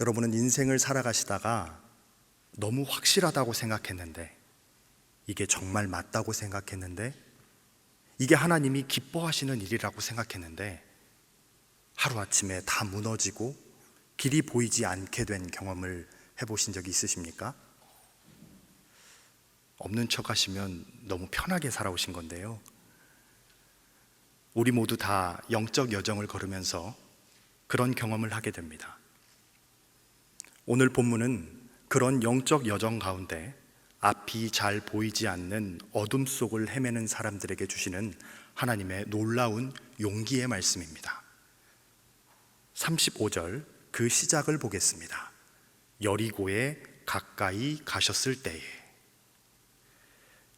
여러분은 인생을 살아가시다가 너무 확실하다고 생각했는데, 이게 정말 맞다고 생각했는데, 이게 하나님이 기뻐하시는 일이라고 생각했는데 하루아침에 다 무너지고 길이 보이지 않게 된 경험을 해보신 적이 있으십니까? 없는 척 하시면 너무 편하게 살아오신 건데요, 우리 모두 다 영적 여정을 걸으면서 그런 경험을 하게 됩니다. 오늘 본문은 그런 영적 여정 가운데 앞이 잘 보이지 않는 어둠 속을 헤매는 사람들에게 주시는 하나님의 놀라운 용기의 말씀입니다. 35절 그 시작을 보겠습니다. 여리고에 가까이 가셨을 때에.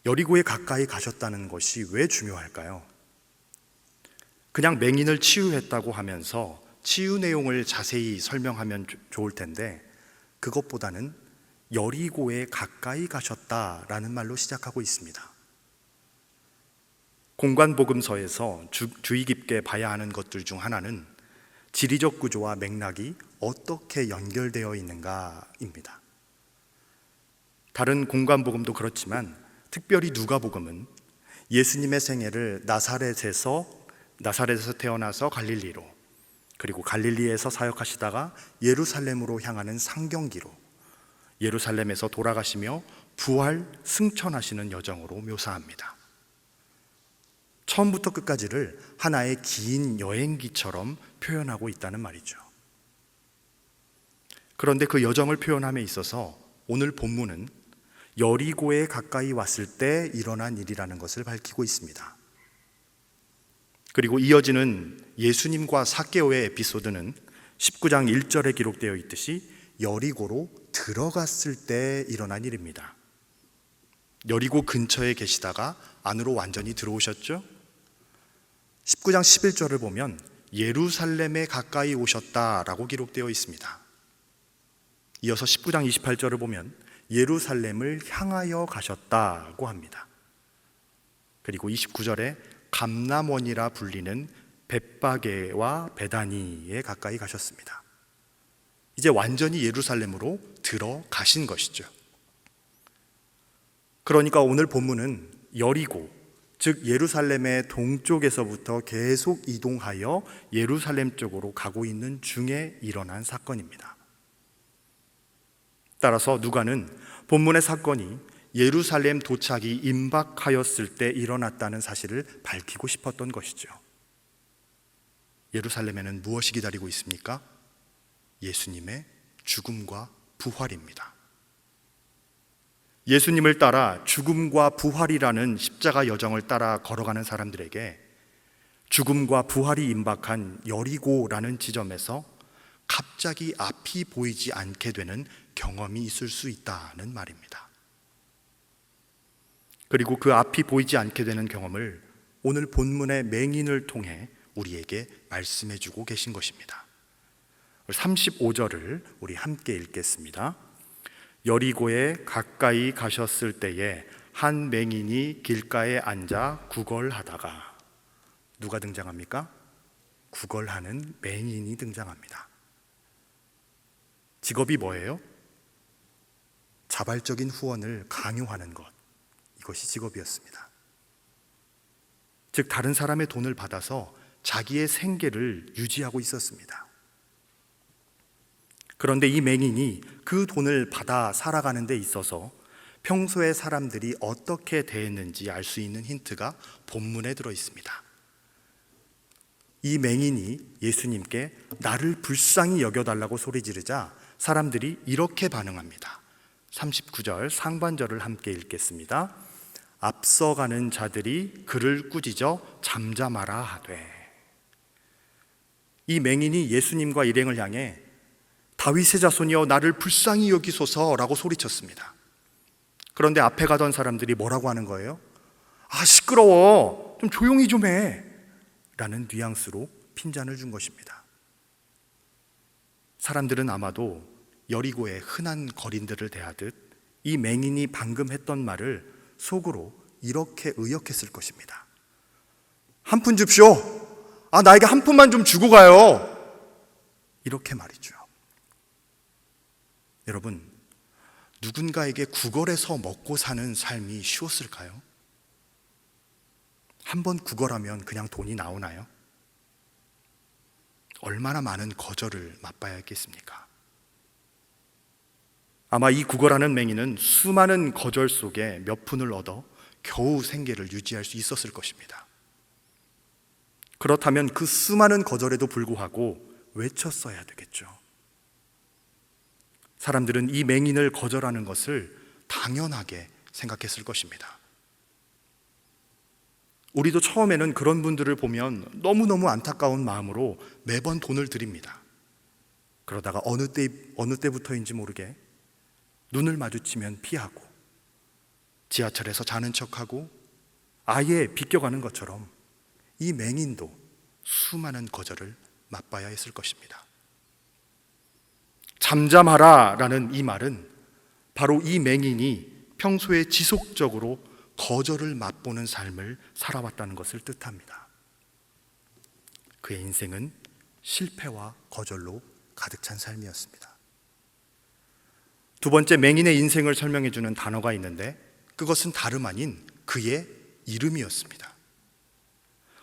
여리고에 가까이 가셨다는 것이 왜 중요할까요? 그냥 맹인을 치유했다고 하면서 치유 내용을 자세히 설명하면 좋을 텐데, 그것보다는 여리고에 가까이 가셨다라는 말로 시작하고 있습니다. 공관복음서에서 주의 깊게 봐야 하는 것들 중 하나는 지리적 구조와 맥락이 어떻게 연결되어 있는가입니다. 다른 공관복음도 그렇지만 특별히 누가복음은 예수님의 생애를 나사렛에서 태어나서 갈릴리로, 그리고 갈릴리에서 사역하시다가 예루살렘으로 향하는 상경기로, 예루살렘에서 돌아가시며 부활 승천하시는 여정으로 묘사합니다. 처음부터 끝까지를 하나의 긴 여행기처럼 표현하고 있다는 말이죠. 그런데 그 여정을 표현함에 있어서 오늘 본문은 여리고에 가까이 왔을 때 일어난 일이라는 것을 밝히고 있습니다. 그리고 이어지는 예수님과 삭개오의 에피소드는 19장 1절에 기록되어 있듯이 여리고로 들어갔을 때 일어난 일입니다. 여리고 근처에 계시다가 안으로 완전히 들어오셨죠? 19장 11절을 보면 예루살렘에 가까이 오셨다라고 기록되어 있습니다. 이어서 19장 28절을 보면 예루살렘을 향하여 가셨다고 합니다. 그리고 29절에 감람원이라 불리는 벳바게와 베다니에 가까이 가셨습니다. 이제 완전히 예루살렘으로 들어가신 것이죠. 그러니까 오늘 본문은 여리고, 즉 예루살렘의 동쪽에서부터 계속 이동하여 예루살렘 쪽으로 가고 있는 중에 일어난 사건입니다. 따라서 누가는 본문의 사건이 예루살렘 도착이 임박하였을 때 일어났다는 사실을 밝히고 싶었던 것이죠. 예루살렘에는 무엇이 기다리고 있습니까? 예수님의 죽음과 부활입니다. 예수님을 따라 죽음과 부활이라는 십자가 여정을 따라 걸어가는 사람들에게 죽음과 부활이 임박한 여리고라는 지점에서 갑자기 앞이 보이지 않게 되는 경험이 있을 수 있다는 말입니다. 그리고 그 앞이 보이지 않게 되는 경험을 오늘 본문의 맹인을 통해 우리에게 말씀해 주고 계신 것입니다. 35절을 우리 함께 읽겠습니다. 여리고에 가까이 가셨을 때에 한 맹인이 길가에 앉아 구걸하다가. 누가 등장합니까? 구걸하는 맹인이 등장합니다. 직업이 뭐예요? 자발적인 후원을 강요하는 것, 이것이 직업이었습니다. 즉 다른 사람의 돈을 받아서 자기의 생계를 유지하고 있었습니다. 그런데 이 맹인이 그 돈을 받아 살아가는 데 있어서 평소에 사람들이 어떻게 대했는지 알 수 있는 힌트가 본문에 들어 있습니다. 이 맹인이 예수님께 나를 불쌍히 여겨달라고 소리 지르자 사람들이 이렇게 반응합니다. 39절 상반절을 함께 읽겠습니다. 앞서가는 자들이 그를 꾸짖어 잠잠하라 하되. 이 맹인이 예수님과 일행을 향해 다윗의 자손이여 나를 불쌍히 여기소서라고 소리쳤습니다. 그런데 앞에 가던 사람들이 뭐라고 하는 거예요? 아, 시끄러워, 좀 조용히 좀 해 라는 뉘앙스로 핀잔을 준 것입니다. 사람들은 아마도 여리고의 흔한 거린들을 대하듯 이 맹인이 방금 했던 말을 속으로 이렇게 의역했을 것입니다. 한 푼 줍쇼. 나에게 한 푼만 좀 주고 가요. 이렇게 말이죠. 여러분, 누군가에게 구걸해서 먹고 사는 삶이 쉬웠을까요? 한번 구걸하면 그냥 돈이 나오나요? 얼마나 많은 거절을 맛봐야 했겠습니까? 아마 이 구걸하는 맹인은 수많은 거절 속에 몇 푼을 얻어 겨우 생계를 유지할 수 있었을 것입니다. 그렇다면 그 수많은 거절에도 불구하고 외쳤어야 되겠죠. 사람들은 이 맹인을 거절하는 것을 당연하게 생각했을 것입니다. 우리도 처음에는 그런 분들을 보면 너무너무 안타까운 마음으로 매번 돈을 드립니다. 그러다가 어느 때부터인지 모르게 눈을 마주치면 피하고, 지하철에서 자는 척하고 아예 비껴가는 것처럼 이 맹인도 수많은 거절을 맛봐야 했을 것입니다. 잠잠하라 라는 이 말은 바로 이 맹인이 평소에 지속적으로 거절을 맛보는 삶을 살아왔다는 것을 뜻합니다. 그의 인생은 실패와 거절로 가득 찬 삶이었습니다. 두 번째, 맹인의 인생을 설명해 주는 단어가 있는데 그것은 다름 아닌 그의 이름이었습니다.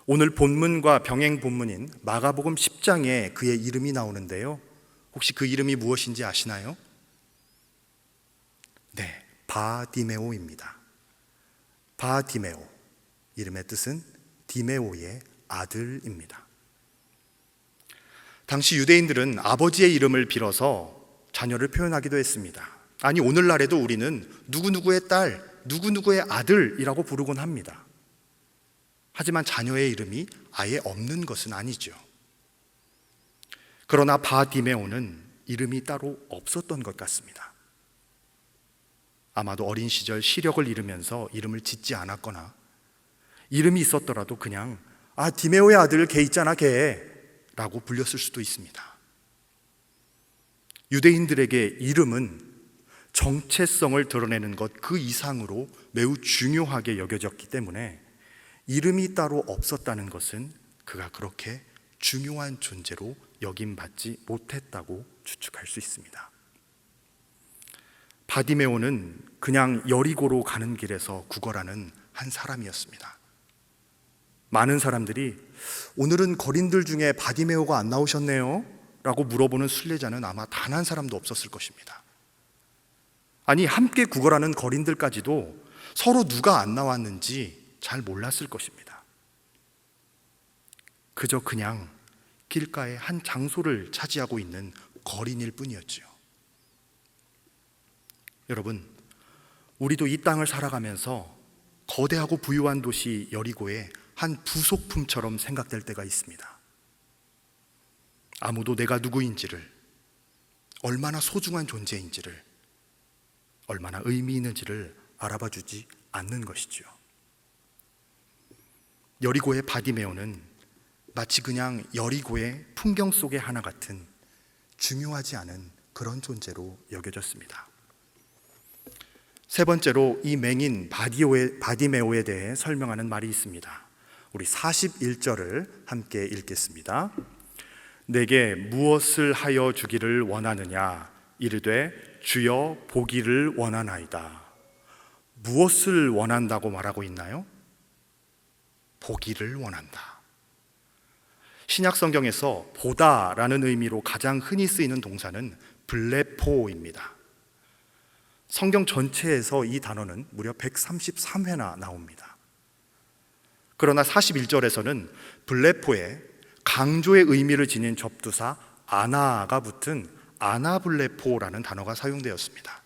오늘 본문과 병행 본문인 마가복음 10장에 그의 이름이 나오는데요, 혹시 그 이름이 무엇인지 아시나요? 네, 바디메오입니다. 바디메오, 이름의 뜻은 디메오의 아들입니다. 당시 유대인들은 아버지의 이름을 빌어서 자녀를 표현하기도 했습니다. 아니, 오늘날에도 우리는 누구누구의 딸, 누구누구의 아들이라고 부르곤 합니다. 하지만 자녀의 이름이 아예 없는 것은 아니죠. 그러나 바디메오는 이름이 따로 없었던 것 같습니다. 아마도 어린 시절 시력을 잃으면서 이름을 짓지 않았거나, 이름이 있었더라도 그냥 디메오의 아들 걔 있잖아 걔 라고 불렸을 수도 있습니다. 유대인들에게 이름은 정체성을 드러내는 것 그 이상으로 매우 중요하게 여겨졌기 때문에 이름이 따로 없었다는 것은 그가 그렇게 중요한 존재로 여김받지 못했다고 추측할 수 있습니다. 바디메오는 그냥 여리고로 가는 길에서 구걸하는 한 사람이었습니다. 많은 사람들이 오늘은 거린들 중에 바디메오가 안 나오셨네요 라고 물어보는 순례자는 아마 단 한 사람도 없었을 것입니다. 아니, 함께 구걸하는 거린들까지도 서로 누가 안 나왔는지 잘 몰랐을 것입니다. 그저 그냥 길가의 한 장소를 차지하고 있는 거린일 뿐이었지요. 여러분, 우리도 이 땅을 살아가면서 거대하고 부유한 도시 여리고의 한 부속품처럼 생각될 때가 있습니다. 아무도 내가 누구인지를, 얼마나 소중한 존재인지를, 얼마나 의미 있는지를 알아봐 주지 않는 것이지요. 여리고의 바디메오는 마치 그냥 여리고의 풍경 속의 하나 같은 중요하지 않은 그런 존재로 여겨졌습니다. 세 번째로 이 맹인 바디메오에 대해 설명하는 말이 있습니다. 우리 41절을 함께 읽겠습니다. 내게 무엇을 하여 주기를 원하느냐? 이르되 주여 보기를 원하나이다. 무엇을 원한다고 말하고 있나요? 보기를 원한다. 신약 성경에서 보다라는 의미로 가장 흔히 쓰이는 동사는 블레포입니다. 성경 전체에서 이 단어는 무려 133회나 나옵니다. 그러나 41절에서는 블레포에 강조의 의미를 지닌 접두사 아나가 붙은 아나블레포라는 단어가 사용되었습니다.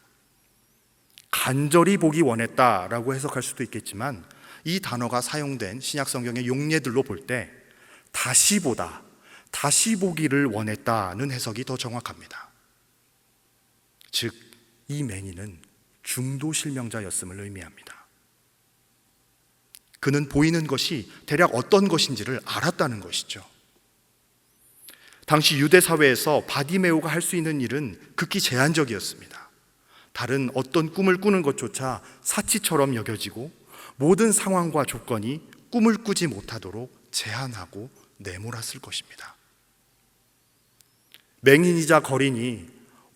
간절히 보기 원했다라고 해석할 수도 있겠지만 이 단어가 사용된 신약 성경의 용례들로 볼 때 다시 보다, 다시 보기를 원했다는 해석이 더 정확합니다. 즉, 이 맹인은 중도 실명자였음을 의미합니다. 그는 보이는 것이 대략 어떤 것인지를 알았다는 것이죠. 당시 유대 사회에서 바디메오가 할 수 있는 일은 극히 제한적이었습니다. 다른 어떤 꿈을 꾸는 것조차 사치처럼 여겨지고 모든 상황과 조건이 꿈을 꾸지 못하도록 제한하고 내몰았을 것입니다. 맹인이자 거린이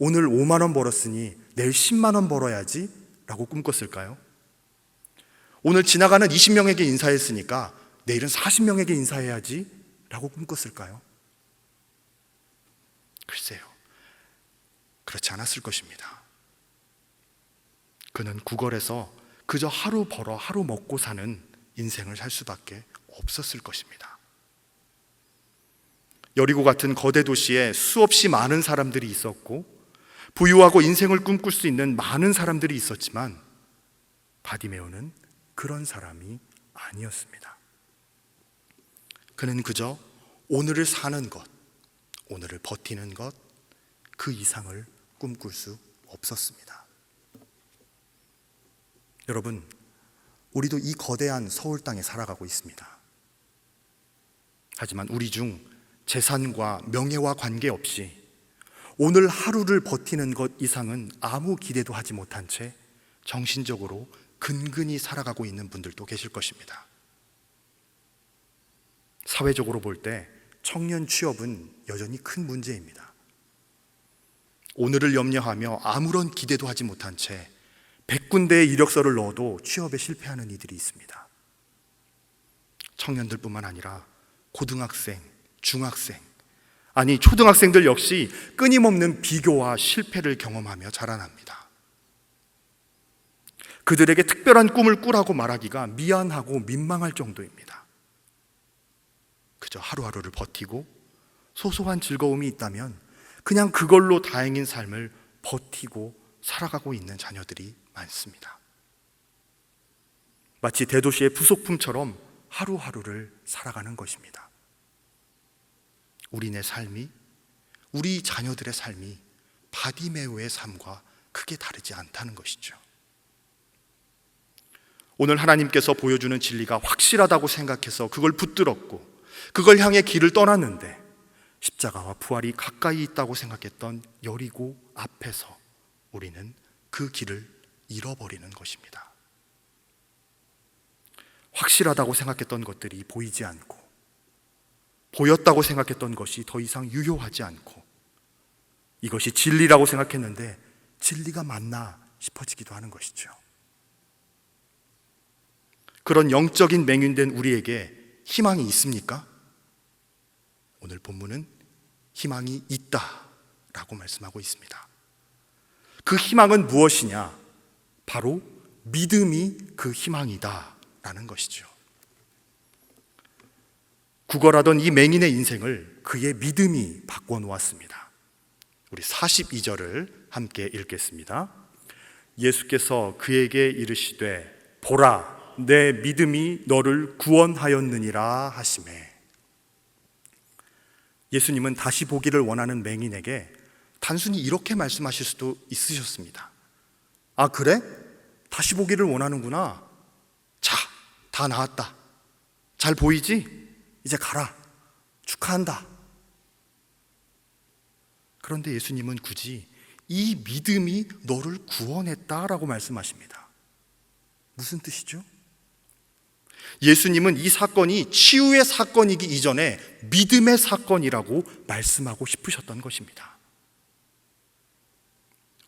오늘 5만 원 벌었으니 내일 10만 원 벌어야지 라고 꿈꿨을까요? 오늘 지나가는 20명에게 인사했으니까 내일은 40명에게 인사해야지 라고 꿈꿨을까요? 글쎄요, 그렇지 않았을 것입니다. 그는 구걸에서 그저 하루 벌어 하루 먹고 사는 인생을 살 수밖에 없었을 것입니다. 여리고 같은 거대 도시에 수없이 많은 사람들이 있었고 부유하고 인생을 꿈꿀 수 있는 많은 사람들이 있었지만 바디메오는 그런 사람이 아니었습니다. 그는 그저 오늘을 사는 것, 오늘을 버티는 것, 그 이상을 꿈꿀 수 없었습니다. 여러분, 우리도 이 거대한 서울 땅에 살아가고 있습니다. 하지만 우리 중 재산과 명예와 관계없이 오늘 하루를 버티는 것 이상은 아무 기대도 하지 못한 채 정신적으로 근근히 살아가고 있는 분들도 계실 것입니다. 사회적으로 볼 때 청년 취업은 여전히 큰 문제입니다. 오늘을 염려하며 아무런 기대도 하지 못한 채 100군데의 이력서를 넣어도 취업에 실패하는 이들이 있습니다. 청년들뿐만 아니라 고등학생, 중학생, 아니 초등학생들 역시 끊임없는 비교와 실패를 경험하며 자라납니다. 그들에게 특별한 꿈을 꾸라고 말하기가 미안하고 민망할 정도입니다. 그저 하루하루를 버티고 소소한 즐거움이 있다면 그냥 그걸로 다행인 삶을 버티고 살아가고 있는 자녀들이 많습니다. 마치 대도시의 부속품처럼 하루하루를 살아가는 것입니다. 우리네 삶이, 우리 자녀들의 삶이 바디메오의 삶과 크게 다르지 않다는 것이죠. 오늘 하나님께서 보여주는 진리가 확실하다고 생각해서 그걸 붙들었고 그걸 향해 길을 떠났는데 십자가와 부활이 가까이 있다고 생각했던 여리고 앞에서 우리는 그 길을 잃어버리는 것입니다. 확실하다고 생각했던 것들이 보이지 않고 보였다고 생각했던 것이 더 이상 유효하지 않고 이것이 진리라고 생각했는데 진리가 맞나 싶어지기도 하는 것이죠. 그런 영적인 맹인된 우리에게 희망이 있습니까? 오늘 본문은 희망이 있다라고 말씀하고 있습니다. 그 희망은 무엇이냐? 바로 믿음이 그 희망이다라는 것이죠. 구걸하던 이 맹인의 인생을 그의 믿음이 바꿔놓았습니다. 우리 42절을 함께 읽겠습니다. 예수께서 그에게 이르시되 보라, 내 믿음이 너를 구원하였느니라 하시매. 예수님은 다시 보기를 원하는 맹인에게 단순히 이렇게 말씀하실 수도 있으셨습니다. 아, 그래? 다시 보기를 원하는구나. 자, 다 나았다. 잘 보이지? 이제 가라. 축하한다. 그런데 예수님은 굳이 이 믿음이 너를 구원했다라고 말씀하십니다. 무슨 뜻이죠? 예수님은 이 사건이 치유의 사건이기 이전에 믿음의 사건이라고 말씀하고 싶으셨던 것입니다.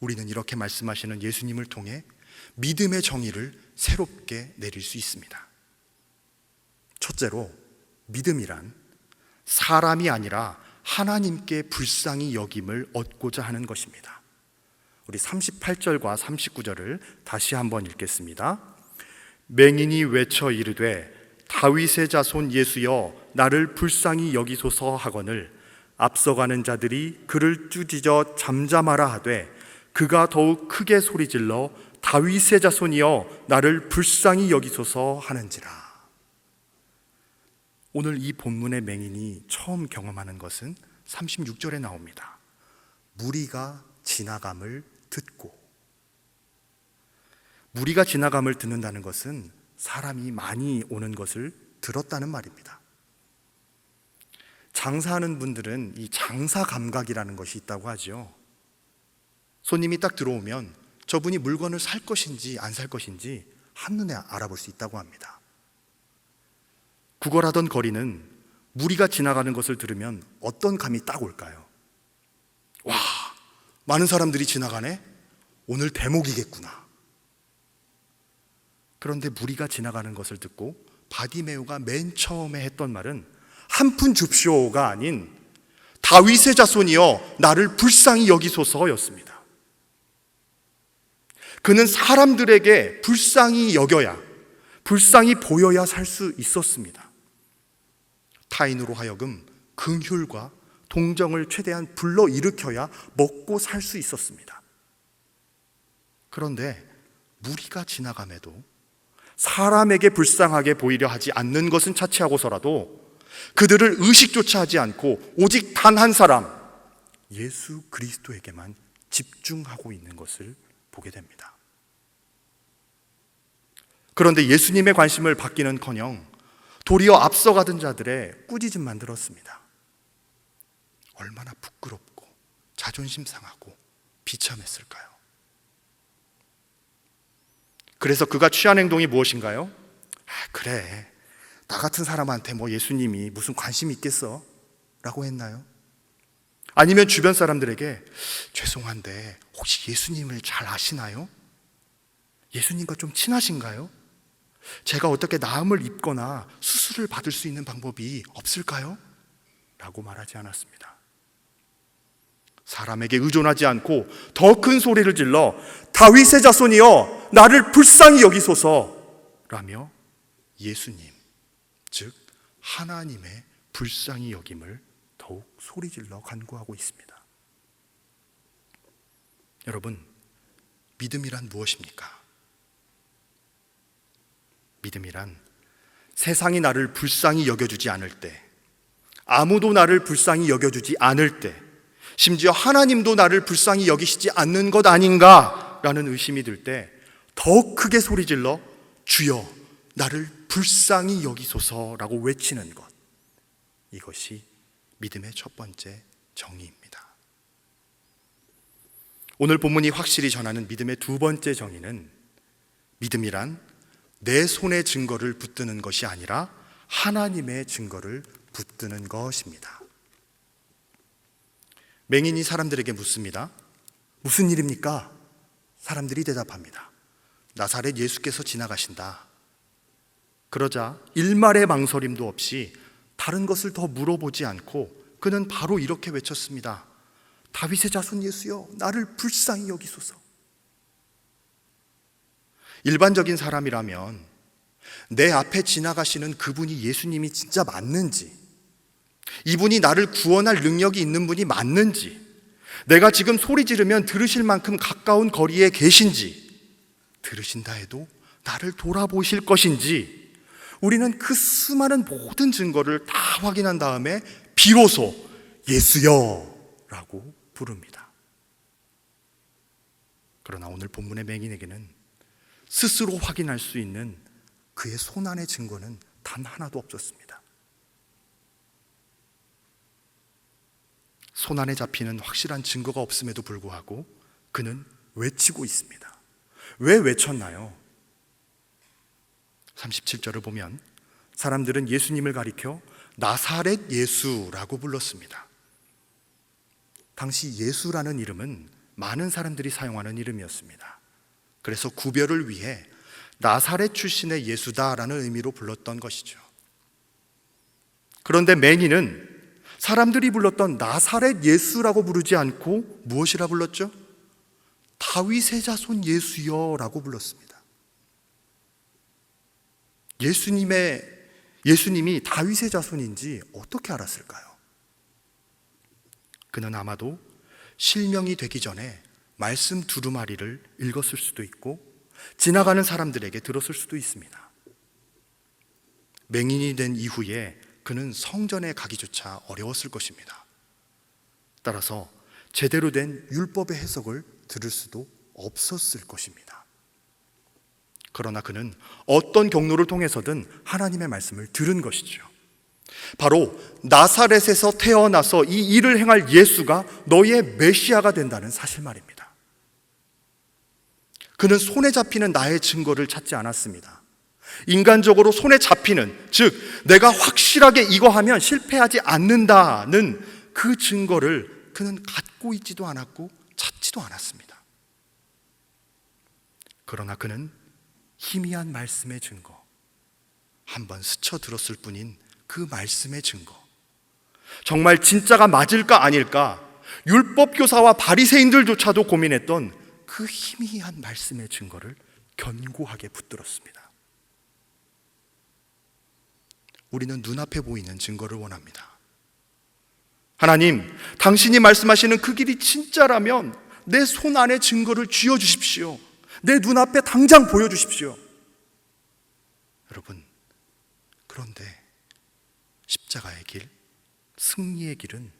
우리는 이렇게 말씀하시는 예수님을 통해 믿음의 정의를 새롭게 내릴 수 있습니다. 첫째로, 믿음이란 사람이 아니라 하나님께 불쌍히 여김을 얻고자 하는 것입니다. 우리 38절과 39절을 다시 한번 읽겠습니다. 맹인이 외쳐 이르되 다윗의 자손 예수여 나를 불쌍히 여기소서 하거늘 앞서가는 자들이 그를 쭈짖어 잠잠하라 하되 그가 더욱 크게 소리질러 다윗의 자손이여 나를 불쌍히 여기소서 하는지라. 오늘 이 본문의 맹인이 처음 경험하는 것은 36절에 나옵니다. 무리가 지나감을 듣고. 무리가 지나감을 듣는다는 것은 사람이 많이 오는 것을 들었다는 말입니다. 장사하는 분들은 이 장사 감각이라는 것이 있다고 하죠. 손님이 딱 들어오면 저분이 물건을 살 것인지 안 살 것인지 한눈에 알아볼 수 있다고 합니다. 구걸하던 거리는 무리가 지나가는 것을 들으면 어떤 감이 딱 올까요? 와, 많은 사람들이 지나가네? 오늘 대목이겠구나. 그런데 무리가 지나가는 것을 듣고 바디메오가 맨 처음에 했던 말은 한 푼 줍쇼가 아닌 다윗의 자손이여 나를 불쌍히 여기소서였습니다. 그는 사람들에게 불쌍히 여겨야, 불쌍히 보여야 살 수 있었습니다. 타인으로 하여금 긍휼과 동정을 최대한 불러일으켜야 먹고 살 수 있었습니다. 그런데 무리가 지나감에도 사람에게 불쌍하게 보이려 하지 않는 것은 차치하고서라도 그들을 의식조차 하지 않고 오직 단 한 사람, 예수 그리스도에게만 집중하고 있는 것을 보게 됩니다. 그런데 예수님의 관심을 받기는커녕 도리어 앞서가던 자들의 꾸짖음만 들었습니다. 얼마나 부끄럽고 자존심 상하고 비참했을까요? 그래서 그가 취한 행동이 무엇인가요? 그래, 나 같은 사람한테 뭐 예수님이 무슨 관심이 있겠어? 라고 했나요? 아니면 주변 사람들에게 죄송한데 혹시 예수님을 잘 아시나요? 예수님과 좀 친하신가요? 제가 어떻게 나음을 입거나 수술을 받을 수 있는 방법이 없을까요? 라고 말하지 않았습니다. 사람에게 의존하지 않고 더 큰 소리를 질러 다윗의 자손이여 나를 불쌍히 여기소서 라며 예수님, 즉 하나님의 불쌍히 여김을 더욱 소리질러 간구하고 있습니다. 여러분, 믿음이란 무엇입니까? 믿음이란 세상이 나를 불쌍히 여겨주지 않을 때, 아무도 나를 불쌍히 여겨주지 않을 때, 심지어 하나님도 나를 불쌍히 여기시지 않는 것 아닌가라는 의심이 들 때 더 크게 소리질러 주여 나를 불쌍히 여기소서라고 외치는 것, 이것이 믿음의 첫 번째 정의입니다. 오늘 본문이 확실히 전하는 믿음의 두 번째 정의는 믿음이란 내 손의 증거를 붙드는 것이 아니라 하나님의 증거를 붙드는 것입니다. 맹인이 사람들에게 묻습니다. 무슨 일입니까? 사람들이 대답합니다. 나사렛 예수께서 지나가신다. 그러자 일말의 망설임도 없이 다른 것을 더 물어보지 않고 그는 바로 이렇게 외쳤습니다. 다윗의 자손 예수여 나를 불쌍히 여기소서. 일반적인 사람이라면 내 앞에 지나가시는 그분이 예수님이 진짜 맞는지, 이분이 나를 구원할 능력이 있는 분이 맞는지, 내가 지금 소리 지르면 들으실 만큼 가까운 거리에 계신지, 들으신다 해도 나를 돌아보실 것인지, 우리는 그 수많은 모든 증거를 다 확인한 다음에 비로소 예수여 라고 부릅니다. 그러나 오늘 본문의 맹인에게는 스스로 확인할 수 있는 그의 손안의 증거는 단 하나도 없었습니다. 손안에 잡히는 확실한 증거가 없음에도 불구하고 그는 외치고 있습니다. 왜 외쳤나요? 37절을 보면 사람들은 예수님을 가리켜 나사렛 예수라고 불렀습니다. 당시 예수라는 이름은 많은 사람들이 사용하는 이름이었습니다. 그래서 구별을 위해 나사렛 출신의 예수다라는 의미로 불렀던 것이죠. 그런데 맹인은 사람들이 불렀던 나사렛 예수라고 부르지 않고 무엇이라 불렀죠? 다윗의 자손 예수여라고 불렀습니다. 예수님이 다윗의 자손인지 어떻게 알았을까요? 그는 아마도 실명이 되기 전에 말씀 두루마리를 읽었을 수도 있고 지나가는 사람들에게 들었을 수도 있습니다. 맹인이 된 이후에 그는 성전에 가기조차 어려웠을 것입니다. 따라서 제대로 된 율법의 해석을 들을 수도 없었을 것입니다. 그러나 그는 어떤 경로를 통해서든 하나님의 말씀을 들은 것이죠. 바로 나사렛에서 태어나서 이 일을 행할 예수가 너희의 메시아가 된다는 사실 말입니다. 그는 손에 잡히는 나의 증거를 찾지 않았습니다. 인간적으로 손에 잡히는, 즉 내가 확실하게 이거 하면 실패하지 않는다는 그 증거를 그는 갖고 있지도 않았고 찾지 하지도 않았습니다. 그러나 그는 희미한 말씀의 증거, 한번 스쳐들었을 뿐인 그 말씀의 증거, 정말 진짜가 맞을까 아닐까 율법교사와 바리새인들조차도 고민했던 그 희미한 말씀의 증거를 견고하게 붙들었습니다. 우리는 눈앞에 보이는 증거를 원합니다. 하나님, 당신이 말씀하시는 그 길이 진짜라면 내 손 안에 증거를 쥐어주십시오. 내 눈앞에 당장 보여주십시오. 여러분, 그런데 십자가의 길, 승리의 길은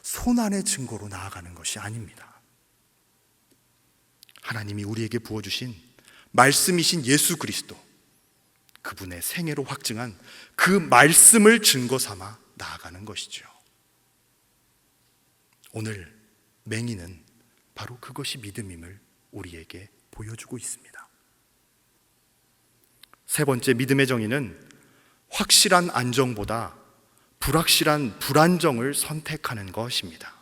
손 안의 증거로 나아가는 것이 아닙니다. 하나님이 우리에게 부어주신 말씀이신 예수 그리스도, 그분의 생애로 확증한 그 말씀을 증거 삼아 나아가는 것이죠. 오늘 맹인은 바로 그것이 믿음임을 우리에게 보여주고 있습니다. 세 번째 믿음의 정의는 확실한 안정보다 불확실한 불안정을 선택하는 것입니다.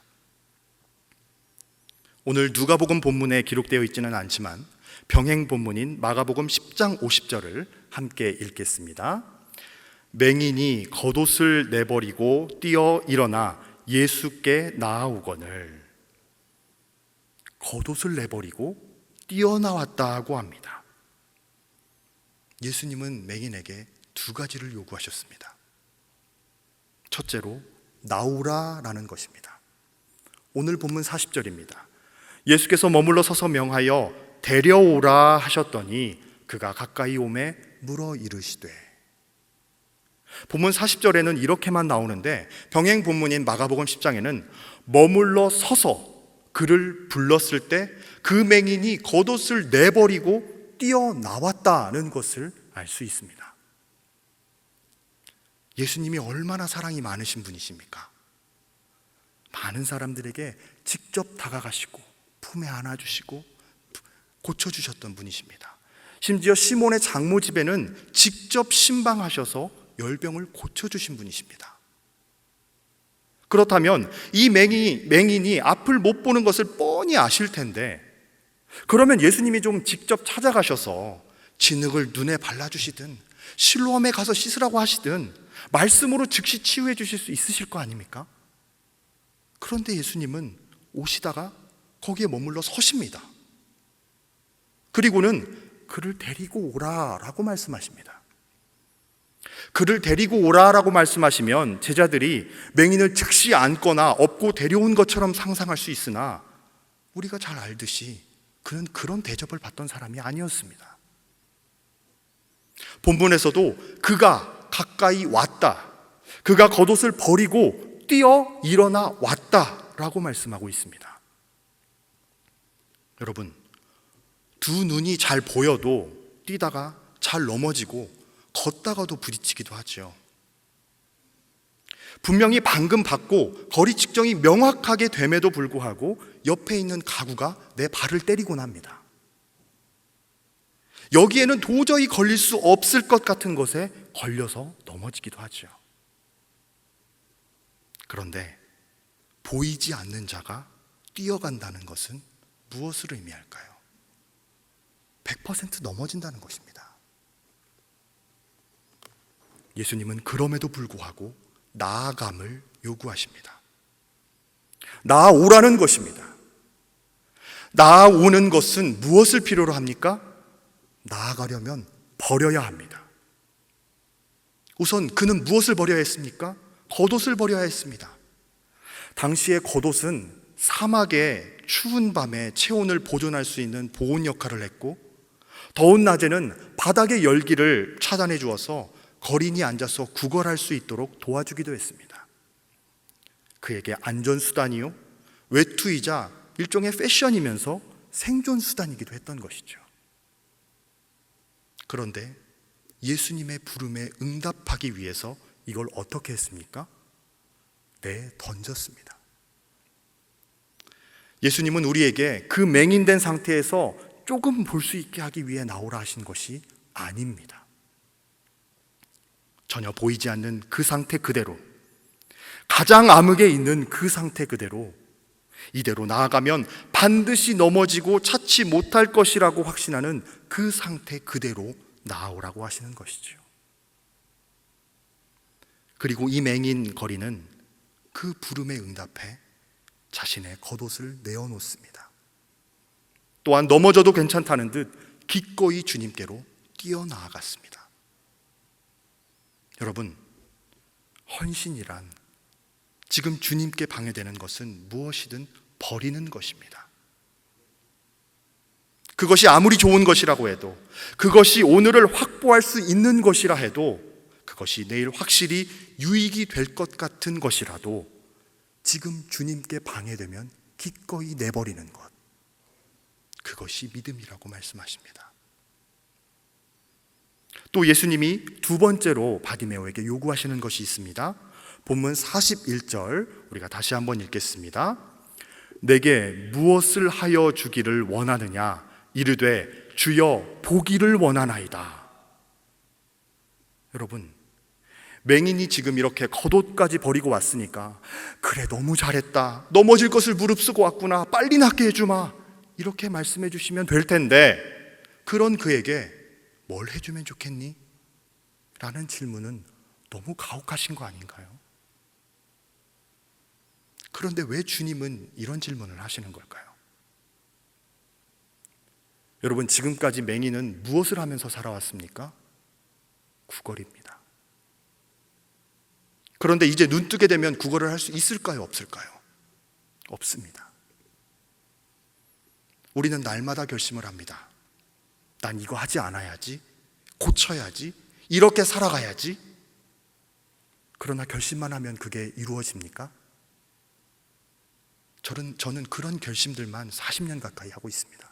오늘 누가복음 본문에 기록되어 있지는 않지만 병행 본문인 마가복음 10장 50절을 함께 읽겠습니다. 맹인이 겉옷을 내버리고 뛰어 일어나 예수께 나아오거늘. 겉옷을 내버리고 뛰어나왔다고 합니다. 예수님은 맹인에게 두 가지를 요구하셨습니다. 첫째로 나오라라는 것입니다. 오늘 본문 40절입니다. 예수께서 머물러 서서 명하여 데려오라 하셨더니 그가 가까이 오매 물어 이르시되. 본문 40절에는 이렇게만 나오는데 병행 본문인 마가복음 10장에는 머물러 서서 그를 불렀을 때 그 맹인이 겉옷을 내버리고 뛰어나왔다는 것을 알 수 있습니다. 예수님이 얼마나 사랑이 많으신 분이십니까? 많은 사람들에게 직접 다가가시고 품에 안아주시고 고쳐주셨던 분이십니다. 심지어 시몬의 장모 집에는 직접 신방하셔서 열병을 고쳐주신 분이십니다. 그렇다면 이 맹인이 앞을 못 보는 것을 뻔히 아실 텐데, 그러면 예수님이 좀 직접 찾아가셔서 진흙을 눈에 발라주시든 실로암에 가서 씻으라고 하시든 말씀으로 즉시 치유해 주실 수 있으실 거 아닙니까? 그런데 예수님은 오시다가 거기에 머물러 서십니다. 그리고는 그를 데리고 오라라고 말씀하십니다. 그를 데리고 오라라고 말씀하시면 제자들이 맹인을 즉시 안거나 업고 데려온 것처럼 상상할 수 있으나 우리가 잘 알듯이 그는 그런 대접을 받던 사람이 아니었습니다. 본문에서도 그가 가까이 왔다, 그가 겉옷을 버리고 뛰어 일어나 왔다라고 말씀하고 있습니다. 여러분, 두 눈이 잘 보여도 뛰다가 잘 넘어지고 걷다가도 부딪히기도 하죠. 분명히 방금 받고 거리 측정이 명확하게 됨에도 불구하고 옆에 있는 가구가 내 발을 때리곤 합니다. 여기에는 도저히 걸릴 수 없을 것 같은 것에 걸려서 넘어지기도 하죠. 그런데 보이지 않는 자가 뛰어간다는 것은 무엇을 의미할까요? 100% 넘어진다는 것입니다. 예수님은 그럼에도 불구하고 나아감을 요구하십니다. 나아오라는 것입니다. 나아오는 것은 무엇을 필요로 합니까? 나아가려면 버려야 합니다. 우선 그는 무엇을 버려야 했습니까? 겉옷을 버려야 했습니다. 당시의 겉옷은 사막의 추운 밤에 체온을 보존할 수 있는 보온 역할을 했고, 더운 낮에는 바닥의 열기를 차단해 주어서 거린이 앉아서 구걸할 수 있도록 도와주기도 했습니다. 그에게 안전수단이요, 외투이자 일종의 패션이면서 생존수단이기도 했던 것이죠. 그런데 예수님의 부름에 응답하기 위해서 이걸 어떻게 했습니까? 던졌습니다. 예수님은 우리에게 그 맹인된 상태에서 조금 볼 수 있게 하기 위해 나오라 하신 것이 아닙니다. 전혀 보이지 않는 그 상태 그대로, 가장 암흑에 있는 그 상태 그대로 이대로 나아가면 반드시 넘어지고 찾지 못할 것이라고 확신하는 그 상태 그대로 나아오라고 하시는 것이죠. 그리고 이 맹인 거리는 그 부름에 응답해 자신의 겉옷을 내어놓습니다. 또한 넘어져도 괜찮다는 듯 기꺼이 주님께로 뛰어나아갔습니다. 여러분, 헌신이란 지금 주님께 방해되는 것은 무엇이든 버리는 것입니다. 그것이 아무리 좋은 것이라고 해도, 그것이 오늘을 확보할 수 있는 것이라 해도, 그것이 내일 확실히 유익이 될 것 같은 것이라도 지금 주님께 방해되면 기꺼이 내버리는 것, 그것이 믿음이라고 말씀하십니다. 또 예수님이 두 번째로 바디메오에게 요구하시는 것이 있습니다. 본문 41절 우리가 다시 한번 읽겠습니다. 내게 무엇을 하여 주기를 원하느냐? 이르되 주여 보기를 원하나이다. 여러분, 맹인이 지금 이렇게 겉옷까지 버리고 왔으니까 그래 너무 잘했다, 넘어질 것을 무릅쓰고 왔구나, 빨리 낫게 해주마, 이렇게 말씀해 주시면 될 텐데, 그런 그에게 뭘 해주면 좋겠니? 라는 질문은 너무 가혹하신 거 아닌가요? 그런데 왜 주님은 이런 질문을 하시는 걸까요? 여러분, 지금까지 맹인은 무엇을 하면서 살아왔습니까? 구걸입니다. 그런데 이제 눈 뜨게 되면 구걸을 할 수 있을까요? 없을까요? 없습니다. 우리는 날마다 결심을 합니다. 난 이거 하지 않아야지, 고쳐야지, 이렇게 살아가야지. 그러나 결심만 하면 그게 이루어집니까? 저는 그런 결심들만 40년 가까이 하고 있습니다.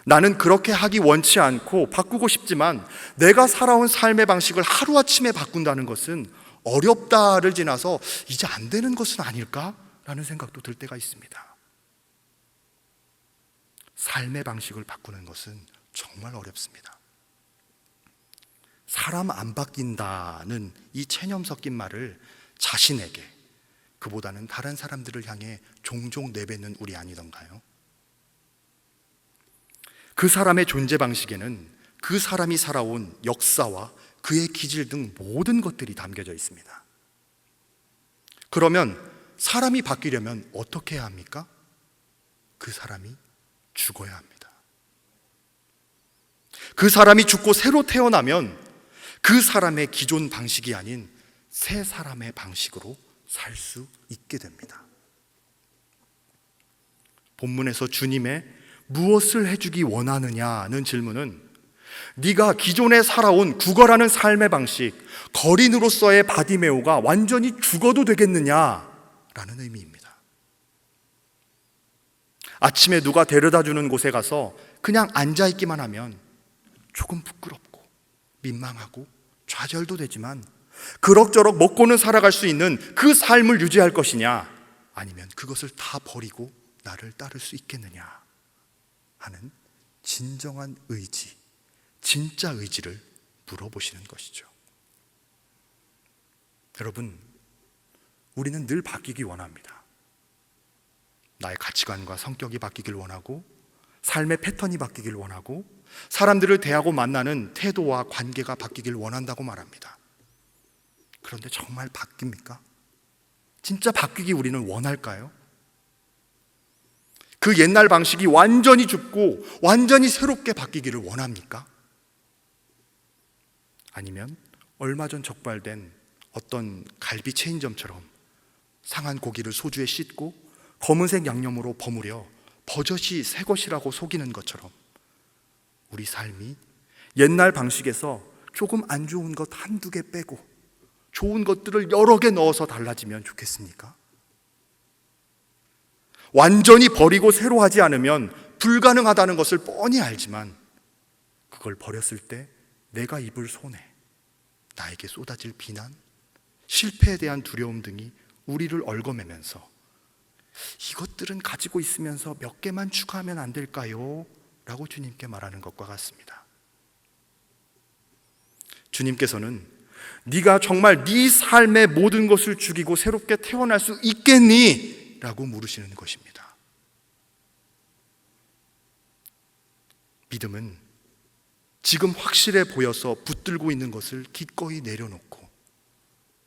나는 그렇게 하기 원치 않고 바꾸고 싶지만 내가 살아온 삶의 방식을 하루아침에 바꾼다는 것은 어렵다를 지나서 이제 안 되는 것은 아닐까라는 생각도 들 때가 있습니다. 삶의 방식을 바꾸는 것은 정말 어렵습니다. 사람 안 바뀐다는 이 체념 섞인 말을 자신에게, 그보다는 다른 사람들을 향해 종종 내뱉는 우리 아니던가요? 그 사람의 존재 방식에는 그 사람이 살아온 역사와 그의 기질 등 모든 것들이 담겨져 있습니다. 그러면 사람이 바뀌려면 어떻게 해야 합니까? 그 사람이 죽어야 합니다. 그 사람이 죽고 새로 태어나면 그 사람의 기존 방식이 아닌 새 사람의 방식으로 살 수 있게 됩니다. 본문에서 주님의 무엇을 해주기 원하느냐는 질문은 네가 기존에 살아온 구걸하는 삶의 방식, 거린으로서의 바디메오가 완전히 죽어도 되겠느냐라는 의미입니다. 아침에 누가 데려다주는 곳에 가서 그냥 앉아있기만 하면 조금 부끄럽고 민망하고 좌절도 되지만 그럭저럭 먹고는 살아갈 수 있는 그 삶을 유지할 것이냐, 아니면 그것을 다 버리고 나를 따를 수 있겠느냐 하는 진정한 의지, 진짜 의지를 물어보시는 것이죠. 여러분, 우리는 늘 바뀌기 원합니다. 나의 가치관과 성격이 바뀌길 원하고, 삶의 패턴이 바뀌길 원하고, 사람들을 대하고 만나는 태도와 관계가 바뀌길 원한다고 말합니다. 그런데 정말 바뀝니까? 진짜 바뀌기 우리는 원할까요? 그 옛날 방식이 완전히 죽고 완전히 새롭게 바뀌기를 원합니까? 아니면 얼마 전 적발된 어떤 갈비 체인점처럼 상한 고기를 소주에 씻고 검은색 양념으로 버무려 버젓이 새 것이라고 속이는 것처럼 우리 삶이 옛날 방식에서 조금 안 좋은 것 한두 개 빼고 좋은 것들을 여러 개 넣어서 달라지면 좋겠습니까? 완전히 버리고 새로 하지 않으면 불가능하다는 것을 뻔히 알지만 그걸 버렸을 때 내가 입을 손해, 나에게 쏟아질 비난, 실패에 대한 두려움 등이 우리를 얽어매면서 이것들은 가지고 있으면서 몇 개만 추가하면 안 될까요? 라고 주님께 말하는 것과 같습니다. 주님께서는 네가 정말 네 삶의 모든 것을 죽이고 새롭게 태어날 수 있겠니? 라고 물으시는 것입니다. 믿음은 지금 확실해 보여서 붙들고 있는 것을 기꺼이 내려놓고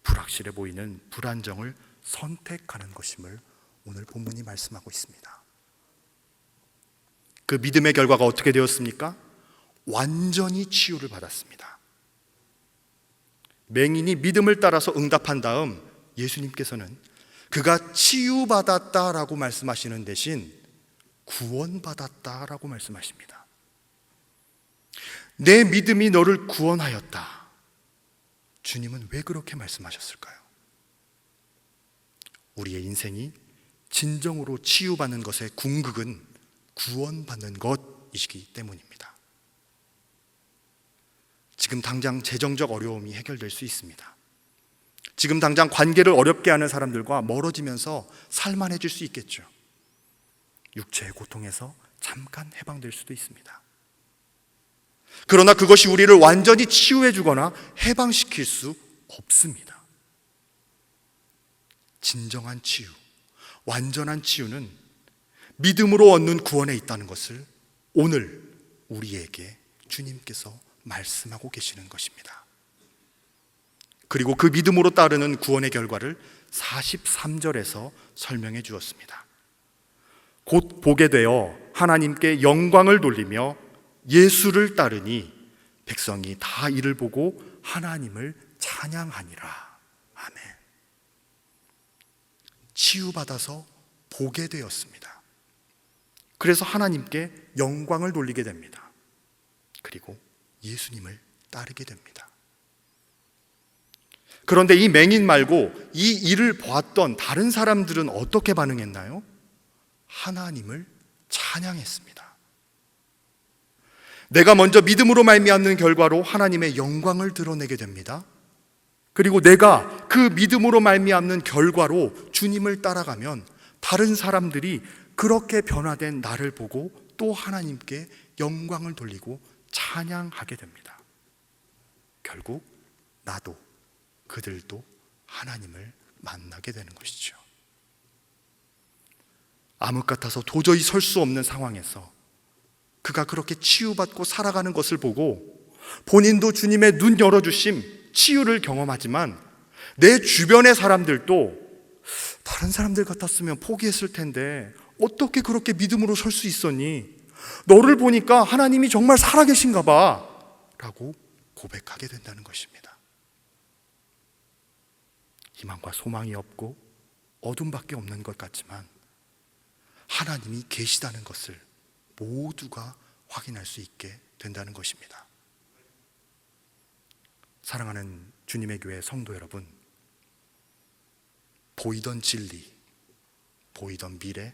불확실해 보이는 불안정을 선택하는 것임을 오늘 본문이 말씀하고 있습니다. 그 믿음의 결과가 어떻게 되었습니까? 완전히 치유를 받았습니다. 맹인이 믿음을 따라서 응답한 다음 예수님께서는 그가 치유받았다라고 말씀하시는 대신 구원받았다라고 말씀하십니다. 내 믿음이 너를 구원하였다. 주님은 왜 그렇게 말씀하셨을까요? 우리의 인생이 진정으로 치유받는 것의 궁극은 구원받는 것이기 때문입니다. 지금 당장 재정적 어려움이 해결될 수 있습니다. 지금 당장 관계를 어렵게 하는 사람들과 멀어지면서 살만해질 수 있겠죠. 육체의 고통에서 잠깐 해방될 수도 있습니다. 그러나 그것이 우리를 완전히 치유해 주거나 해방시킬 수 없습니다. 진정한 치유, 완전한 치유는 믿음으로 얻는 구원에 있다는 것을 오늘 우리에게 주님께서 말씀하고 계시는 것입니다. 그리고 그 믿음으로 따르는 구원의 결과를 43절에서 설명해 주었습니다. 곧 보게 되어 하나님께 영광을 돌리며 예수를 따르니 백성이 다 이를 보고 하나님을 찬양하니라. 아멘. 치유받아서 보게 되었습니다. 그래서 하나님께 영광을 돌리게 됩니다. 그리고 예수님을 따르게 됩니다. 그런데 이 맹인 말고 이 일을 보았던 다른 사람들은 어떻게 반응했나요? 하나님을 찬양했습니다. 내가 먼저 믿음으로 말미암는 결과로 하나님의 영광을 드러내게 됩니다. 그리고 내가 그 믿음으로 말미암는 결과로 주님을 따라가면 다른 사람들이 그렇게 변화된 나를 보고 또 하나님께 영광을 돌리고 찬양하게 됩니다. 결국 나도 그들도 하나님을 만나게 되는 것이죠. 암흑 같아서 도저히 설 수 없는 상황에서 그가 그렇게 치유받고 살아가는 것을 보고 본인도 주님의 눈 열어주심, 치유를 경험하지만 내 주변의 사람들도 다른 사람들 같았으면 포기했을 텐데 어떻게 그렇게 믿음으로 설 수 있었니? 너를 보니까 하나님이 정말 살아계신가 봐 라고 고백하게 된다는 것입니다. 희망과 소망이 없고 어둠밖에 없는 것 같지만 하나님이 계시다는 것을 모두가 확인할 수 있게 된다는 것입니다. 사랑하는 주님의 교회 성도 여러분, 보이던 진리, 보이던 미래,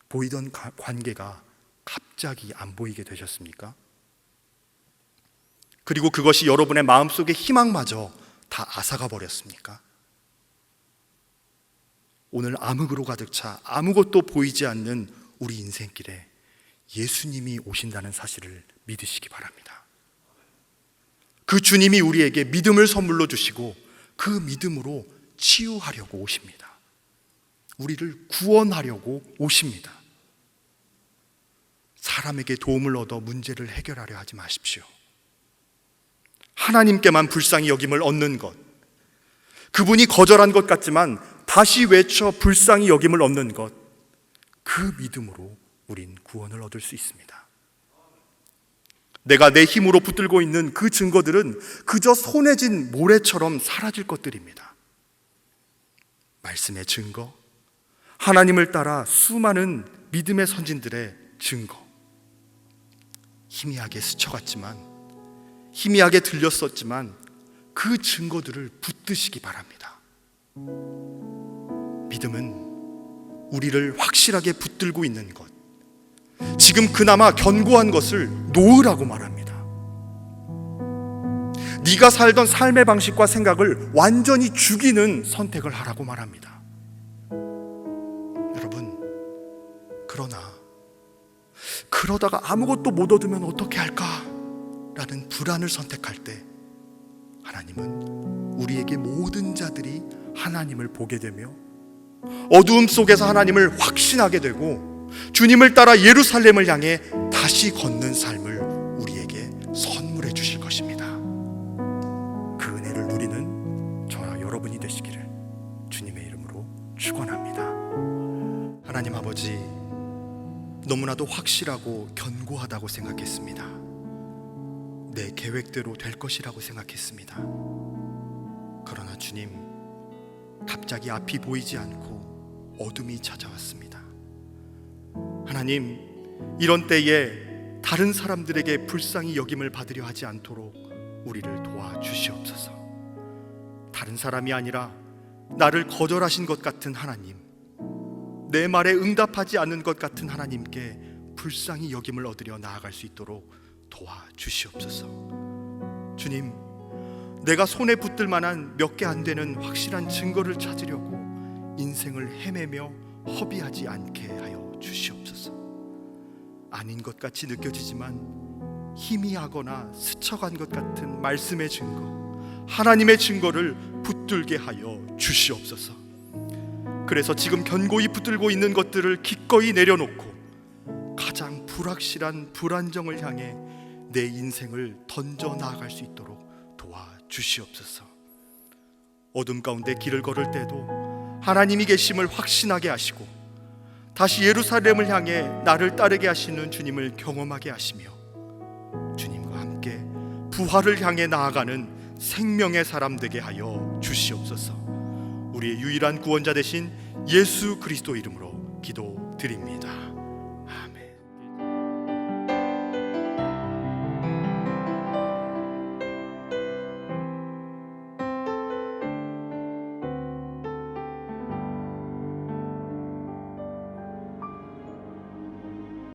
보이던 관계가 갑자기 안 보이게 되셨습니까? 그리고 그것이 여러분의 마음속의 희망마저 다 앗아가 버렸습니까? 오늘 암흑으로 가득 차 아무것도 보이지 않는 우리 인생길에 예수님이 오신다는 사실을 믿으시기 바랍니다. 그 주님이 우리에게 믿음을 선물로 주시고 그 믿음으로 치유하려고 오십니다. 우리를 구원하려고 오십니다. 사람에게 도움을 얻어 문제를 해결하려 하지 마십시오. 하나님께만 불쌍히 여김을 얻는 것, 그분이 거절한 것 같지만 다시 외쳐 불쌍히 여김을 얻는 것, 그 믿음으로 우린 구원을 얻을 수 있습니다. 내가 내 힘으로 붙들고 있는 그 증거들은 그저 손에 쥔 모래처럼 사라질 것들입니다. 말씀의 증거, 하나님을 따라 수많은 믿음의 선진들의 증거, 희미하게 스쳐갔지만, 희미하게 들렸었지만 그 증거들을 붙드시기 바랍니다. 믿음은 우리를 확실하게 붙들고 있는 것, 지금 그나마 견고한 것을 놓으라고 말합니다. 네가 살던 삶의 방식과 생각을 완전히 죽이는 선택을 하라고 말합니다. 여러분, 그러다가 아무것도 못 얻으면 어떻게 할까? 라는 불안을 선택할 때 하나님은 우리에게 모든 자들이 하나님을 보게 되며 어두움 속에서 하나님을 확신하게 되고 주님을 따라 예루살렘을 향해 다시 걷는 삶을 우리에게 선물해 주실 것입니다. 그 은혜를 누리는 저와 여러분이 되시기를 주님의 이름으로 축원합니다. 하나님 아버지, 너무나도 확실하고 견고하다고 생각했습니다. 내 계획대로 될 것이라고 생각했습니다. 그러나 주님, 갑자기 앞이 보이지 않고 어둠이 찾아왔습니다. 하나님, 이런 때에 다른 사람들에게 불쌍히 여김을 받으려 하지 않도록 우리를 도와주시옵소서. 다른 사람이 아니라 나를 거절하신 것 같은 하나님, 내 말에 응답하지 않는 것 같은 하나님께 불쌍히 여김을 얻으려 나아갈 수 있도록 도와주시옵소서. 주님, 내가 손에 붙들 만한 몇 개 안 되는 확실한 증거를 찾으려고 인생을 헤매며 허비하지 않게 하여 주시옵소서. 아닌 것 같이 느껴지지만 희미하거나 스쳐간 것 같은 말씀의 증거, 하나님의 증거를 붙들게 하여 주시옵소서. 그래서 지금 견고히 붙들고 있는 것들을 기꺼이 내려놓고 가장 불확실한 불안정을 향해 내 인생을 던져 나아갈 수 있도록 도와주시옵소서. 어둠 가운데 길을 걸을 때도 하나님이 계심을 확신하게 하시고 다시 예루살렘을 향해 나를 따르게 하시는 주님을 경험하게 하시며 주님과 함께 부활을 향해 나아가는 생명의 사람 되게 하여 주시옵소서. 우리의 유일한 구원자 되신 예수 그리스도 이름으로 기도드립니다.